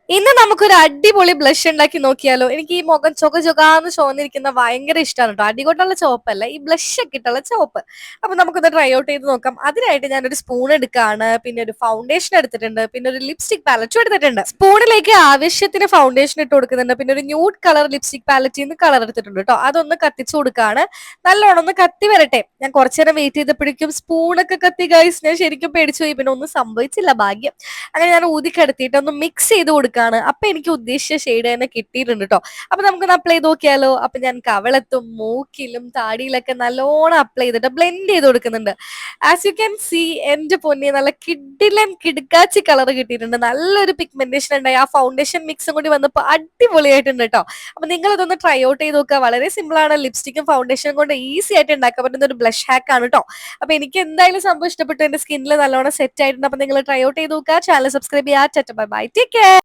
ഇന്ന് നമുക്കൊരു അടിപൊളി ബ്ലഷ് ഉണ്ടാക്കി നോക്കിയാലോ? എനിക്ക് ഈ മുഖം ചൊക ചൊകാന്ന് ചുവന്നിരിക്കുന്ന ഭയങ്കര ഇഷ്ടമാണ് ട്ടോ. അടികൊണ്ടുള്ള ചുവപ്പല്ല, ഈ ബ്ലഷ് ഒക്കെ ഇട്ടുള്ള ചുവപ്പ്. അപ്പൊ നമുക്കൊന്ന് ട്രൈ ഔട്ട് ചെയ്ത് നോക്കാം. അതിനായിട്ട് ഞാനൊരു സ്പൂൺ എടുക്കാണ്, പിന്നെ ഒരു ഫൗണ്ടേഷൻ എടുത്തിട്ടുണ്ട്, പിന്നെ ഒരു ലിപ്സ്റ്റിക് പാലറ്റും എടുത്തിട്ടുണ്ട്. സ്പൂണിലേക്ക് ആവശ്യത്തിന് ഫൗണ്ടേഷൻ ഇട്ട് കൊടുക്കുന്നുണ്ട്, പിന്നെ ഒരു ന്യൂഡ് കളർ ലിപ്സ്റ്റിക് പാലറ്റിൽ നിന്ന് കളർ എടുത്തിട്ടുണ്ട് കേട്ടോ. അതൊന്ന് കത്തിച്ചു കൊടുക്കാണ്. നല്ലോണം ഒന്ന് കത്തി വരട്ടെ. ഞാൻ കുറച്ചു നേരം വെയിറ്റ് ചെയ്തപ്പോഴേക്കും സ്പൂണൊക്കെ കത്തി ഗൈസ്. ഞാൻ ശരിക്കും പേടിച്ചു പോയി. പിന്നെ ഒന്നും സംഭവിച്ചില്ല, ഭാഗ്യം. അങ്ങനെ ഞാൻ ഊതിക്കെടുത്തിട്ട് ഒന്ന് മിക്സ് ചെയ്ത് കൊടുക്കാണ്. അപ്പൊ എനിക്ക് ഉദ്ദേശിച്ച ഷെയ്ഡ് തന്നെ കിട്ടിയിട്ടുണ്ട് കേട്ടോ. അപ്പൊ നമുക്കൊന്ന് അപ്ലൈ ചെയ്ത് നോക്കിയാലോ? അപ്പൊ ഞാൻ കവളത്തും മൂക്കിലും താടിയിലൊക്കെ നല്ലോണം അപ്ലൈ ചെയ്തിട്ട് ബ്ലെൻഡ് ചെയ്ത് കൊടുക്കുന്നുണ്ട്. ആസ് യു ക്യാൻ സീ, എന്റെ പൊന്നി നല്ല കിഡിലൻ കിടുക്കാച്ചി കളർ കിട്ടിയിട്ടുണ്ട്. നല്ലൊരു പിഗ്മെന്റേഷൻ ഉണ്ടായി. ആ ഫൗണ്ടേഷൻ മിക്സും കൂടി വന്നപ്പോൾ അടിപൊളിയായിട്ടുണ്ട് കേട്ടോ. അപ്പൊ നിങ്ങൾ ഇതൊന്ന് ട്രൈ ഔട്ട് ചെയ്ത് നോക്കുക. വളരെ സിമ്പിൾ ആണ്. ലിപ്സ്റ്റിക്കും ഫൗണ്ടേഷനും കൊണ്ട് ഈസി ആയിട്ട് ഉണ്ടാക്കാൻ പറ്റുന്ന ഒരു ബ്ലഷ് ഹാക്ക് ആണ് കേട്ടോ. അപ്പൊ എനിക്ക് എന്തായാലും സംഭവം ഇഷ്ടപ്പെട്ടു. എന്റെ സ്കിന്നിൽ നല്ലോണം സെറ്റ് ആയിട്ടുണ്ട്. അപ്പൊ നിങ്ങൾ ട്രൈ ഔട്ട് ചെയ്ത് നോക്കുക. ചാനൽ സബ്സ്ക്രൈബ് ചെയ്യുക. Bye bye, take care.